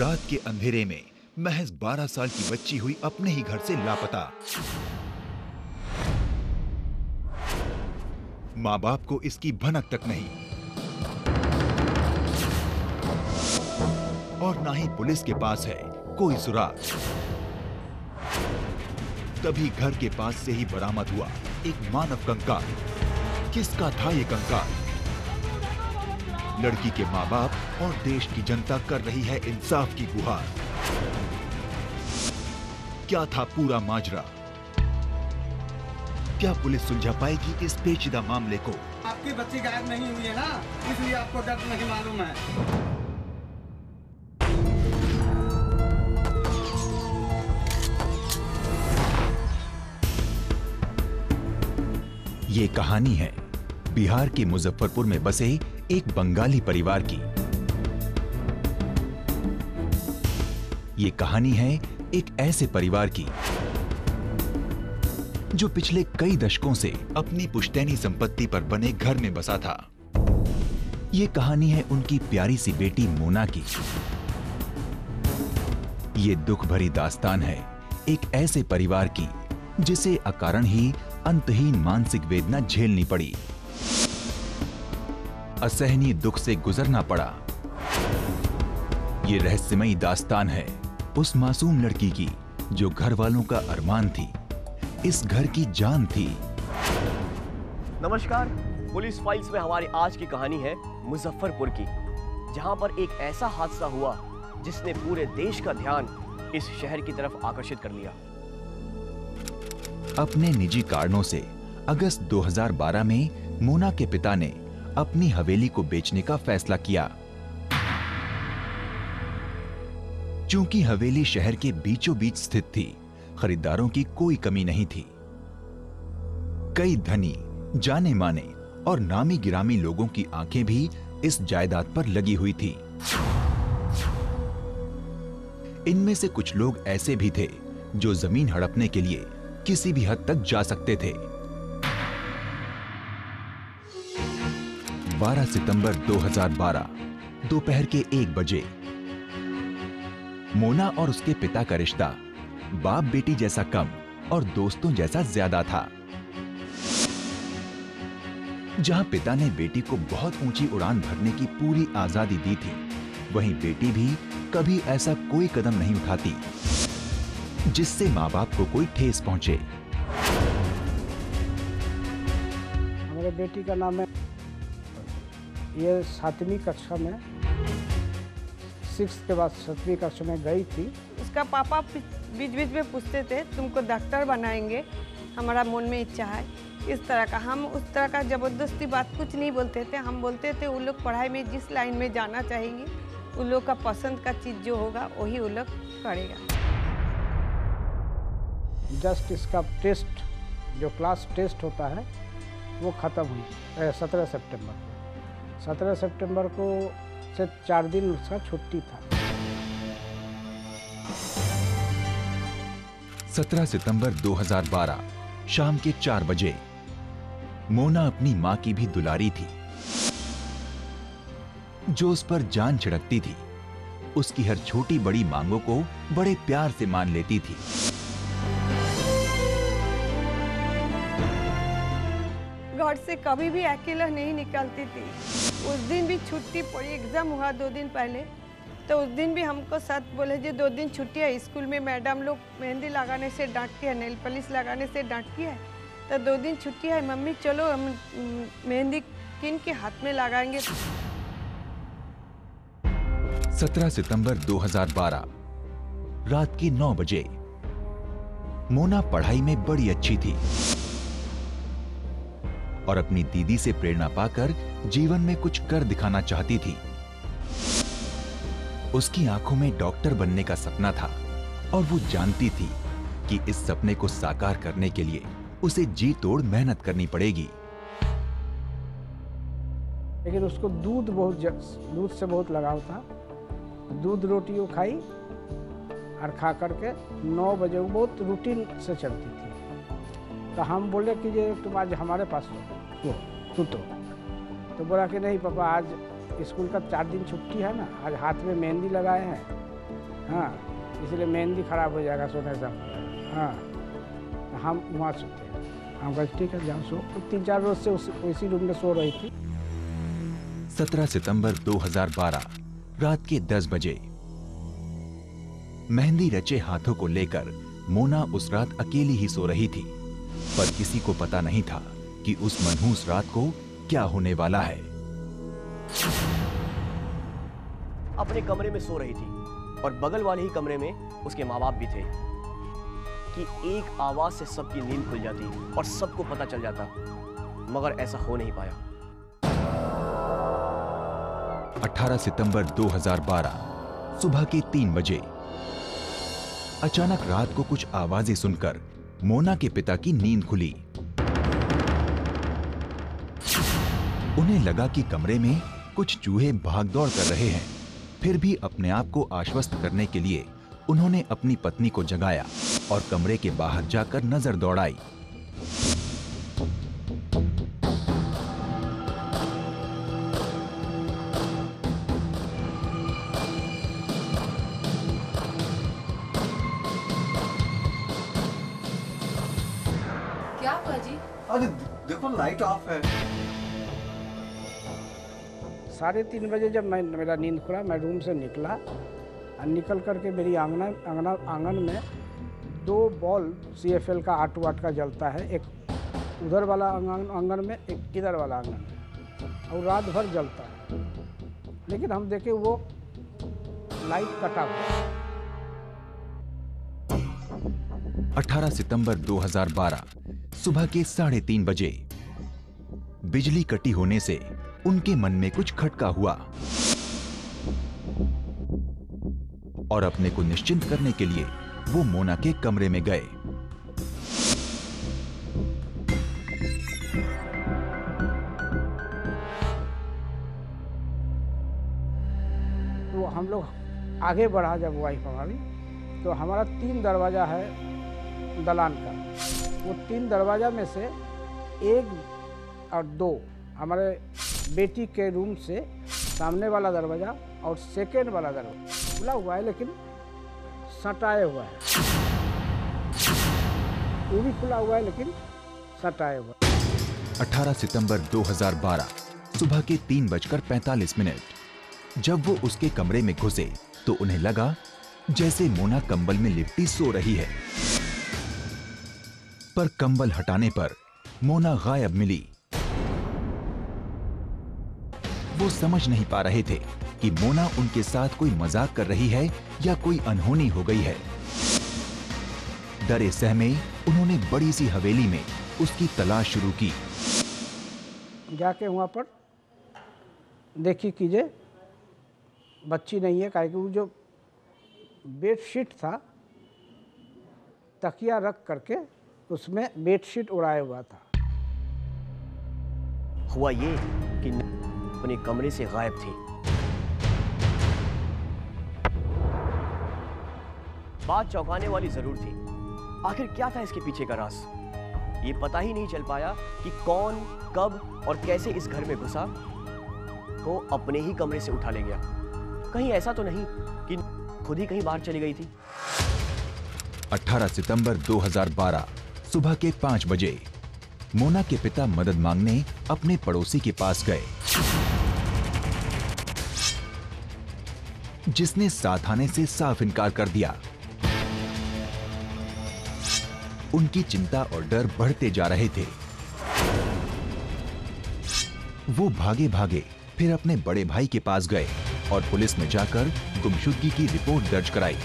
रात के अंधेरे में महज 12 साल की बच्ची हुई अपने ही घर से लापता। माँ बाप को इसकी भनक तक नहीं और ना ही पुलिस के पास है कोई सुराग। तभी घर के पास से ही बरामद हुआ एक मानव कंकाल। किसका था ये कंकाल? लड़की के माँ बाप और देश की जनता कर रही है इंसाफ की गुहार। क्या था पूरा माजरा? क्या पुलिस सुलझा पाएगी इस पेचीदा मामले को? आपकी बच्ची गायब नहीं हुई है ना, इसलिए आपको दर्द नहीं मालूम है। ये कहानी है बिहार के मुजफ्फरपुर में बसे एक बंगाली परिवार की। ये कहानी है एक ऐसे परिवार की जो पिछले कई दशकों से अपनी पुश्तैनी संपत्ति पर बने घर में बसा था। ये कहानी है उनकी प्यारी सी बेटी मोना की। ये दुख भरी दास्तान है एक ऐसे परिवार की जिसे अकारण ही अंतहीन मानसिक वेदना झेलनी पड़ी, असहनीय दुख से गुजरना पड़ा। ये रहस्यमयी दास्तान है उस मासूम लड़की की जो घर वालों का अरमान थी, इस घर की जान थी। नमस्कार, पुलिस फाइल्स में हमारी आज की कहानी है मुजफ्फरपुर की, जहां पर एक ऐसा हादसा हुआ जिसने पूरे देश का ध्यान इस शहर की तरफ आकर्षित कर लिया। अपने निजी कारणों से अगस्त 2012 में मोना के पिता ने अपनी हवेली को बेचने का फैसला किया। चूंकि हवेली शहर के बीचों बीच स्थित थी, खरीदारों की कोई कमी नहीं थी। कई धनी, जाने माने और नामी गिरामी लोगों की आंखें भी इस जायदाद पर लगी हुई थी। इनमें से कुछ लोग ऐसे भी थे जो जमीन हड़पने के लिए किसी भी हद तक जा सकते थे। 12 सितंबर 2012 दोपहर के 1 बजे मोना और उसके पिता का रिश्ता बाप बेटी जैसा कम और दोस्तों जैसा ज्यादा था। जहां पिता ने बेटी को बहुत ऊंची उड़ान भरने की पूरी आजादी दी थी, वहीं बेटी भी कभी ऐसा कोई कदम नहीं उठाती जिससे माँ बाप को कोई ठेस पहुंचे। हमारे बेटी का नाम है, ये 7वीं कक्षा में, 6 के बाद 7वीं कक्षा में गई थी। उसका पापा बीच बीच में पूछते थे तुमको डॉक्टर बनाएंगे, हमारा मन में इच्छा है इस तरह का। हम उस तरह का जबरदस्ती बात कुछ नहीं बोलते थे। हम बोलते थे वो लोग पढ़ाई में जिस लाइन में जाना चाहेंगे, उन लोग का पसंद का चीज़ जो होगा वही वो लोग करेगा। जस्ट इसका टेस्ट, जो क्लास टेस्ट होता है, वो ख़त्म हुई 17 सितंबर को। 17 सितंबर को से 4 दिन उसका छुट्टी था। 17 सितंबर 2012 शाम के 4 बजे मोना अपनी मां की भी दुलारी थी, जो उस पर जान छिड़कती थी। उसकी हर छोटी बड़ी मांगों को बड़े प्यार से मान लेती थी। घर से कभी भी अकेला नहीं निकलती थी। उस दिन भी छुट्टी पड़ी, एग्जाम हुआ 2 दिन पहले, तो उस दिन भी हमको साथ बोले जो 2 दिन छुट्टी है, स्कूल में मैडम लोग मेहंदी लगाने से डांटती है, नेल पॉलिश लगाने से डांटती है, तो 2 दिन छुट्टी है मम्मी, चलो हम मेहंदी किन के हाथ में लगाएंगे। 17 सितंबर 2012 रात के 9 बजे मोना पढ़ाई में बड़ी अच्छी थी और अपनी दीदी से प्रेरणा पाकर जीवन में कुछ कर दिखाना चाहती थी। उसकी आंखों में डॉक्टर बनने का सपना था और वो जानती थी कि इस सपने को साकार करने के लिए उसे जी तोड़ मेहनत करनी पड़ेगी। लेकिन उसको दूध से बहुत लगाव था। दूध रोटी वो खाई और खा करके 9 बजे वो बहुत रूटीन से चलती थी। तो हम बोले कि ये तुम आज हमारे पास हो, तू तो बोला कि नहीं पापा, आज स्कूल का 4 दिन छुट्टी है ना, आज हाथ में मेहंदी लगाए हैं हाँ, इसलिए मेहंदी खराब हो जाएगा सोने से। हाँ, हम वहाँ सोते हैं। हम कहा ठीक है जाओ सो। तो 3-4 रोज से उसी रूम में सो रही थी। 17 सितंबर 2012 रात के 10 बजे मेहंदी रचे हाथों को लेकर मोना उस रात अकेली ही सो रही थी, पर किसी को पता नहीं था कि उस मनहूस रात को क्या होने वाला है। अपने कमरे में सो रही थी और बगल वाले ही कमरे में उसके माँ बाप भी थे कि एक आवाज से सबकी नींद खुल जाती और सबको पता चल जाता, मगर ऐसा हो नहीं पाया। 18 सितंबर 2012 सुबह के 3 बजे अचानक रात को कुछ आवाजें सुनकर मोना के पिता की नींद खुली। उन्हें लगा कि कमरे में कुछ चूहे भागदौड़ कर रहे हैं। फिर भी अपने आप को आश्वस्त करने के लिए उन्होंने अपनी पत्नी को जगाया और कमरे के बाहर जाकर नजर दौड़ाई। क्या हुआ जी? अरे देखो लाइट ऑफ है। 3:30 बजे जब मेरा नींद खुला, मैं रूम से निकला और निकल करके मेरी आंगन में 2 बल्ब CFL का 8 वाट का जलता है। एक उधर वाला आंगन में, एक इधर वाला आंगन में, और रात भर जलता है। लेकिन हम देखे वो लाइट कटा हुआ। 18 सितंबर 2012 सुबह के 3:30 बजे बिजली कटी होने से उनके मन में कुछ खटका हुआ और अपने को निश्चिंत करने के लिए वो मोना के कमरे में गए। तो हम लोग आगे बढ़ा जब वाइफ हमारी, तो हमारा 3 दरवाज़ा है दलान का। वो 3 दरवाज़ा में से 1 और 2 हमारे बेटी के रूम से सामने वाला दरवाज़ा और सेकेंड वाला दरवाज़ा खुला हुआ है, लेकिन सटाए हुआ है। वो भी खुला हुआ है लेकिन सटाए हुआ है। 18 सितंबर 2012 सुबह के 3:45 जब वो उसके कमरे में घुसे तो उन्हें लगा जैसे मोना कंबल में लिपटी सो रही है, पर कंबल हटाने पर मोना गायब मिली। वो समझ नहीं पा रहे थे कि मोना उनके साथ कोई मजाक कर रही है या कोई अनहोनी हो गई है। डरे सहमे उन्होंने बड़ी सी हवेली में उसकी तलाश शुरू की। जाके वहाँ पर देखी कीजिए, बच्ची नहीं है। काहे कि वो जो बेडशीट था, तकिया रख करके उसमें बेडशीट उड़ाया हुआ था। हुआ ये कि अपने कमरे से गायब थी। बात चौंकाने वाली जरूर थी। आखिर क्या था इसके पीछे का राज? ये पता ही नहीं चल पाया कि कौन, कब और कैसे इस घर में घुसा, तो अपने ही कमरे से उठा ले गया। कहीं ऐसा तो नहीं कि खुद ही कहीं बाहर चली गई थी? 18 सितंबर 2012 सुबह के 5 बजे मोना के पिता मदद मांगने अपने पड़ोसी के पास गए, जिसने साथ आने से साफ इनकार कर दिया। उनकी चिंता और डर बढ़ते जा रहे थे। वो भागे भागे फिर अपने बड़े भाई के पास गए और पुलिस में जाकर गुमशुदगी की रिपोर्ट दर्ज कराई।